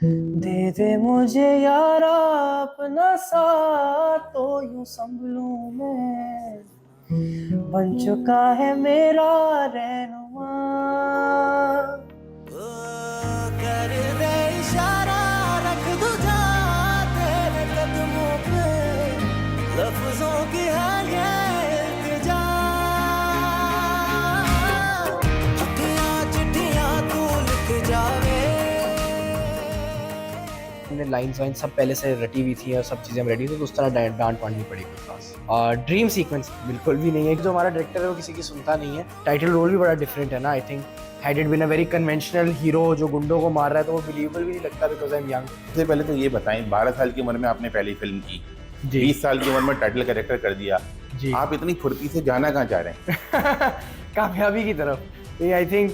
दे दे मुझे यारा अपना साथ तो यूं संभलूं मैं, बन चुका है मेरा रहनुमा। ओ, कर दे इशारा, रख दूं जहां तेरे कदमों पे, लफ्जों की है ये इल्तिजा। चिट्ठियां चिट्ठियां तू लिख जावे। हमने लाइन्स वाइन्स सब पहले से रटी हुई थी और सब चीज़ें हम रेडी थी, तो उस तरह डांट पड़नी पड़ी कुछ खास। और ड्रीम सीक्वेंस बिल्कुल भी नहीं है, जो हमारा डायरेक्टर है वो किसी की सुनता नहीं है। टाइटल रोल भी बड़ा डिफरेंट है ना। I think had it been a very conventional hero जो गुंडों को मार रहा है तो वो बिलीवेबल भी नहीं लगता, बिकॉज आई एम यंग। सबसे पहले तो ये बताएं, 12 साल की उम्र में आपने पहली फिल्म की, 20 साल की उम्र में टाइटल कैरेक्टर कर दिया जी। आप इतनी फुर्ती से जाना कहाँ चाह रहे हैं? कामयाबी की तरफ। आई थिंक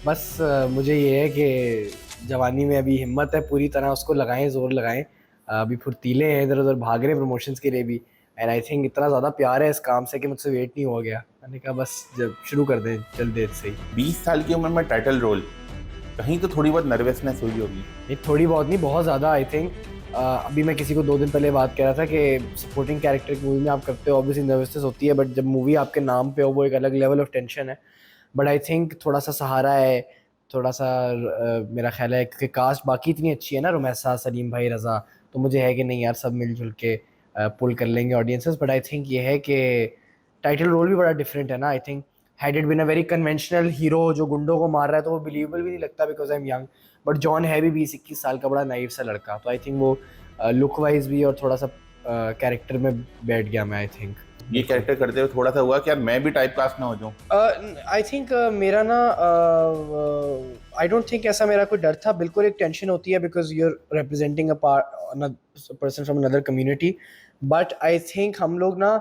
बस मुझे ये है कि जवानी में अभी हिम्मत है, पूरी तरह उसको लगाएं, जोर लगाएं। अभी फुर्तीले हैं, इधर उधर भाग रहे हैं प्रमोशंस के लिए भी। एंड आई थिंक इतना ज़्यादा प्यार है इस काम से कि मुझसे वेट नहीं हो गया। मैंने कहा बस जब शुरू कर दें चल देर से ही। 20 साल की उम्र में टाइटल रोल, कहीं तो थोड़ी बहुत नर्वसनेस हुई होगी? नहीं, थोड़ी बहुत नहीं, बहुत ज़्यादा। आई थिंक अभी मैं किसी को 2 दिन पहले बात कर रहा था कि सपोर्टिंग कैरेक्टर की मूवी में आप करते हो ऑब्वियसली नर्वसनेस होती है, बट जब मूवी आपके नाम पे हो वो एक अलग लेवल ऑफ टेंशन है। बट आई थिंक थोड़ा सा सहारा है, थोड़ा सा मेरा ख्याल है कि कास्ट बाकी इतनी अच्छी है ना, रुमैसा, सलीम भाई, रज़ा, तो मुझे है कि नहीं यार सब मिलजुल के पुल कर लेंगे ऑडियंसेस। बट आई थिंक ये है कि टाइटल रोल भी बड़ा डिफरेंट है ना। I think had it been a very conventional hero जो गुंडों को मार रहा है तो वो बिलीवेबल भी नहीं लगता, because I am young. But John है भी 20-21 साल का बड़ा नाइव सा लड़का, तो आई थिंक वो लुक वाइज भी और थोड़ा सा कैरेक्टर में बैठ गया मैं। आई थिंक ये कैरेक्टर करते हुए थोड़ा सा हुआ कि यार मैं भी टाइप कास्ट ना हो जाऊं? आई थिंक मेरा ना आई डोंट थिंक ऐसा मेरा कोई डर था, बिल्कुल एक टेंशन होती है because you are representing a person from another community. But I think हम लोग ना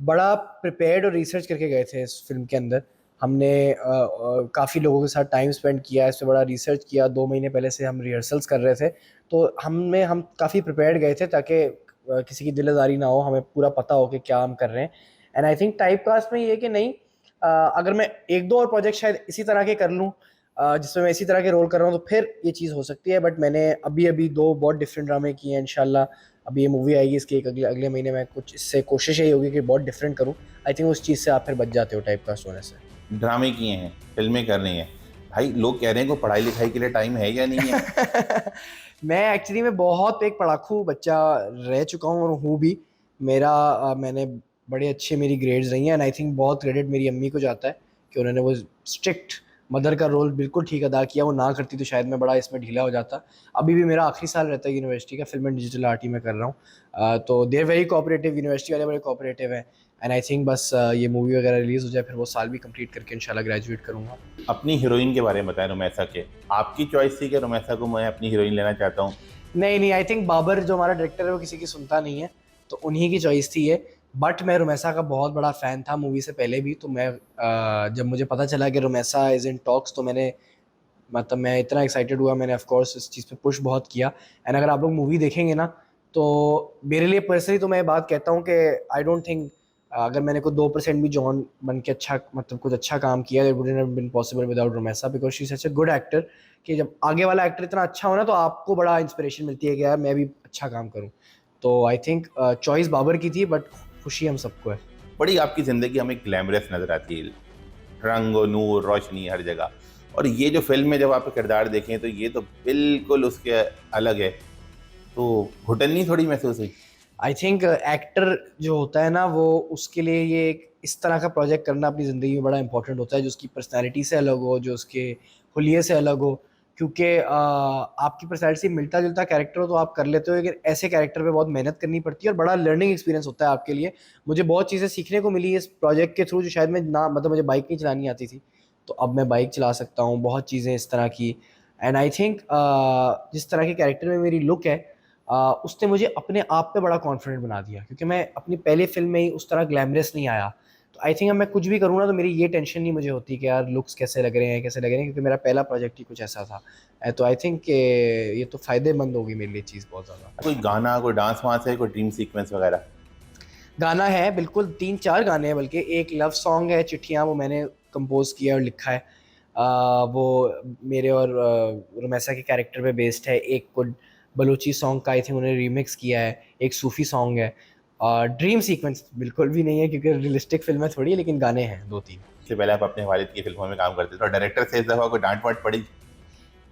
बड़ा प्रिपेयर्ड और रिसर्च करके गए थे इस फिल्म के अंदर। हमने काफ़ी लोगों के साथ टाइम स्पेंड किया, इस पर बड़ा रिसर्च किया। 2 महीने पहले से हम रिहर्सल्स कर रहे थे, तो हम काफ़ी प्रिपेयर्ड गए थे ताकि किसी की दिलदारी ना हो, हमें पूरा पता हो कि क्या हम कर रहे हैं। And I think typecast में ये है कि नहीं, अगर मैं 1-2 और प्रोजेक्ट शायद इसी तरह के कर लूँ जिसमें मैं इसी तरह के रोल कर रहा हूँ, तो फिर ये चीज़ हो सकती है। बट मैंने अभी 2 बहुत डिफरेंट ड्रामे किए हैं। इंशाल्लाह अभी ये मूवी आएगी, इसकी एक अगले अगले महीने में कुछ इससे कोशिश यही होगी कि बहुत डिफरेंट करूँ। आई थिंक उस चीज़ से आप फिर बच जाते हो टाइप कास्ट होने से। ड्रामे किए हैं, फिल्में कर रही हैं, भाई लोग कह रहे हैं को पढ़ाई लिखाई के लिए टाइम है या नहीं है? मैं एक्चुअली में बहुत एक पढ़ाकू बच्चा रह चुका हूँ और हूँ भी। मैंने बड़े अच्छे मेरी ग्रेड्स रही हैं। एंड आई थिंक बहुत क्रेडिट मेरी अम्मी को जाता है कि उन्होंने वो स्ट्रिक्ट मदर का रोल बिल्कुल ठीक अदा किया। वो ना करती तो शायद मैं बड़ा इसमें ढीला हो जाता। अभी भी मेरा आखिरी साल रहता है यूनिवर्सिटी का, फिल्म एंड डिजिटल आर्ट ही मैं कर रहा हूँ। तो they are very cooperative, university वाले बड़े कोऑपरेटिव हैं। एंड आई थिंक बस ये मूवी वगैरह रिलीज़ हो जाए फिर वो साल भी कंप्लीट करके इंशाल्लाह ग्रेजुएट करूँगा। अपनी हीरोइन के बारे में बताएं, रुमैसा के। आपकी चॉइस थी कि रुमैसा को मैं अपनी हीरोइन लेना चाहता हूँ? नहीं, आई थिंक बाबर जो हमारा डायरेक्टर है वो किसी की सुनता नहीं है, तो उन्हीं की चॉइस थी ये। बट मैं रुमैसा का बहुत बड़ा फ़ैन था मूवी से पहले भी, तो मैं जब मुझे पता चला कि रुमैसा इज़ इन टॉक्स, तो मैं इतना एक्साइटेड हुआ। मैंने ऑफ कोर्स इस चीज़ पे पुश बहुत किया। एंड अगर आप लोग मूवी देखेंगे ना, तो मेरे लिए पर्सनली तो मैं बात कहता हूँ कि आई डोंट थिंक अगर मैंने कोई 2% भी जॉन बन के अच्छा कुछ अच्छा काम किया, it wouldn't have been possible without Rumaisa, because she is such a good actor कि जब आगे वाला एक्टर इतना अच्छा हो ना तो आपको बड़ा इंस्पिरेशन मिलती है कि यार मैं भी अच्छा काम करूँ। तो आई थिंक चॉइस बाबर की थी, बट खुशी हम सबको है। बड़ी आपकी ज़िंदगी हमें ग्लैमरस नज़र आती है, रंग और नूर, रोशनी हर जगह। और ये जो फ़िल्म में जब आप किरदार देखें तो ये तो बिल्कुल उसके अलग है, तो घुटन थोड़ी महसूस हुई? आई थिंक एक्टर जो होता है ना, वो उसके लिए ये एक इस तरह का प्रोजेक्ट करना अपनी ज़िंदगी में बड़ा इंपॉर्टेंट होता है, जो उसकी पर्सनैलिटी से अलग हो, जो उसके हुलिये से अलग हो। क्योंकि आपकी पर्सनैलिटी से मिलता जुलता कैरेक्टर हो तो आप कर लेते हो, लेकिन ऐसे कैरेक्टर पे बहुत मेहनत करनी पड़ती है और बड़ा लर्निंग एक्सपीरियंस होता है आपके लिए। मुझे बहुत चीज़ें सीखने को मिली इस प्रोजेक्ट के थ्रू, जो शायद मैं ना, मतलब मुझे बाइक नहीं चलानी आती थी, तो अब मैं बाइक चला सकता हूँ, बहुत चीज़ें इस तरह की। एंड आई थिंक जिस तरह के कैरेक्टर में मेरी लुक है, उसने मुझे अपने आप पे बड़ा कॉन्फिडेंट बना दिया, क्योंकि मैं अपनी पहली फ़िल्म में ही उस तरह ग्लैमरस नहीं आया। तो आई थिंक अब मैं कुछ भी करूँ ना तो मेरी ये टेंशन नहीं मुझे होती कि यार लुक्स कैसे लग रहे हैं, कैसे लग रहे हैं, क्योंकि मेरा पहला प्रोजेक्ट ही कुछ ऐसा था। तो आई थिंक ये तो फ़ायदेमंद होगी मेरे लिए चीज़ बहुत ज़्यादा। कोई गाना, कोई डांस वांस है, कोई ड्रीम सीक्वेंस वगैरह? गाना है बिल्कुल, 3-4 गाने हैं, बल्कि एक लव सॉन्ग है चिट्ठियाँ, वो मैंने कंपोज़ किया और लिखा है। वो मेरे और रुमैसा के कैरेक्टर पे बेस्ड है। एक को बलूची सॉन्ग का आई थिंक उन्होंने रीमिक्स किया है, एक सूफी सॉन्ग है। ड्रीम सीक्वेंस बिल्कुल भी नहीं है क्योंकि रियलिस्टिक फिल्म है थोड़ी, लेकिन गाने हैं दो तीन। इससे पहले आप अपने वालिद की फिल्मों में काम करते थे, और डायरेक्टर से इस दफ़ा कोई डांट वाट पड़ी?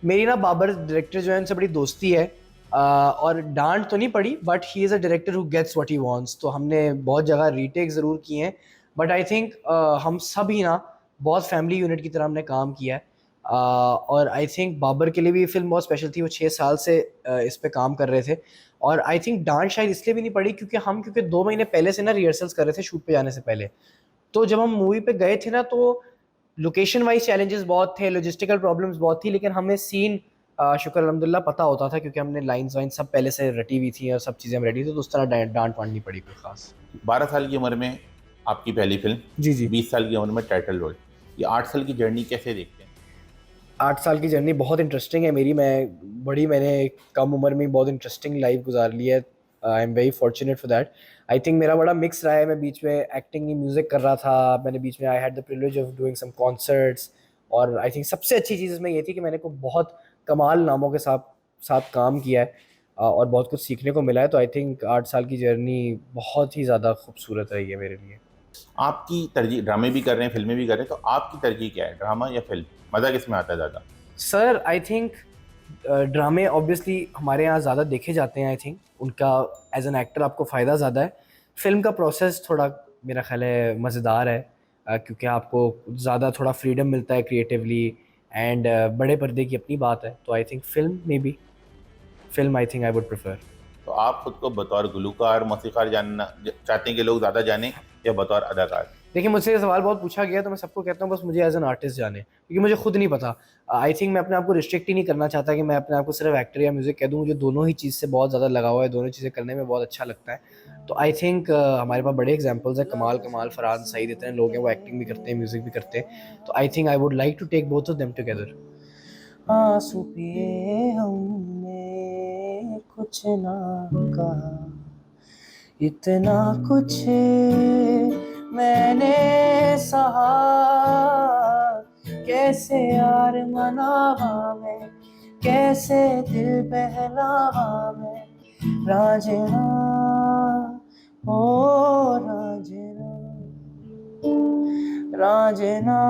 मेरी ना बाबर डायरेक्टर जो है उनसे बड़ी दोस्ती है, और डांट तो नहीं पड़ी, but he is a director who gets what he wants. तो हमने बहुत जगह रीटेक ज़रूर किए हैं, बट आई थिंक हम सब ही ना बहुत फैमिली यूनिट की तरह हमने काम किया है। और आई थिंक बाबर के लिए भी ये फिल्म बहुत स्पेशल थी, वो 6 साल से इस पे काम कर रहे थे। और आई थिंक डांट शायद इसलिए भी नहीं पड़ी क्योंकि 2 महीने पहले से ना रिहर्सल्स कर रहे थे शूट पे जाने से पहले। तो जब हम मूवी पे गए थे ना, तो लोकेशन वाइज चैलेंजेस बहुत थे, लॉजिस्टिकल प्रॉब्लम्स बहुत थी, लेकिन हमें सीन शुक्र अल्हम्दुलिल्लाह पता होता था क्योंकि हमने लाइंस वाइन सब पहले से रटी हुई थी और सब चीज़ें हम रेडी थी, तो उस तरह डांट वांट नहीं पड़ी कोई खास। 12 साल की उम्र में आपकी पहली फिल्म, जी जी। 20 साल की उम्र में टाइटल रोल, ये 8 साल की जर्नी कैसे देखते हैं? 8 साल की जर्नी बहुत इंटरेस्टिंग है मेरी। मैंने कम उम्र में बहुत इंटरेस्टिंग लाइफ गुजार ली है। I am very fortunate for that. I think मेरा बड़ा मिक्स रहा है। मैं बीच में एक्टिंग की म्यूज़िक कर रहा था, मैंने बीच में I had the privilege of doing some concerts. और आई थिंक सबसे अच्छी चीज़ इसमें ये थी कि मैंने को बहुत कमाल नामों के साथ साथ काम किया है, और बहुत कुछ सीखने को मिला है। तो आई थिंक 8 साल की जर्नी बहुत ही ज़्यादा खूबसूरत रही है मेरे लिए। आपकी तरजीह, ड्रामे भी कर रहे हैं, फिल्में भी कर रहे हैं, तो आपकी तरजीह क्या है, ड्रामा या फिल्म? मज़ा किस में आता है ज़्यादा? सर आई थिंक ड्रामे ऑब्वियसली हमारे यहाँ ज़्यादा देखे जाते हैं। आई थिंक उनका एज एन एक्टर आपको फ़ायदा ज़्यादा है। फ़िल्म का प्रोसेस थोड़ा मेरा ख़्याल है मज़ेदार है, क्योंकि आपको ज़्यादा थोड़ा फ्रीडम मिलता है क्रिएटिवली, एंड बड़े पर्दे की अपनी बात है। तो आई थिंक फ़िल्म में भी, film I think I would prefer. तो आप खुद को बतौर गुलूकार, मौसीकार जानना चाहते हैं कि लोग ज़्यादा जानें, या बतौर अदाकार? देखिए, मुझसे ये सवाल बहुत पूछा गया, तो मैं सबको कहता हूँ बस मुझे एज एन आर्टिस्ट जाने, क्योंकि मुझे खुद नहीं पता। आई थिंक मैं अपने आप को रिस्ट्रिक्ट ही नहीं करना चाहता कि मैं अपने आप को सिर्फ एक्टर या म्यूजिक कह दूँ। मुझे दोनों ही चीज़ से बहुत ज़्यादा लगाव है, दोनों चीज़ें करने में बहुत अच्छा लगता है। तो आई थिंक हमारे पास बड़े एग्जाम्पल्स हैं, कमाल कमाल, फरहान सईद, इतने लोग हैं वो एक्टिंग भी करते हैं, म्यूजिक भी करते हैं। तो I think I would like to take both of them together. आंसू पिए हमने कुछ ना कहा, इतना कुछ मैंने सहा, कैसे यार मनावा मैं, कैसे दिल बहलावा मैं, राजना ओ राजना, राजना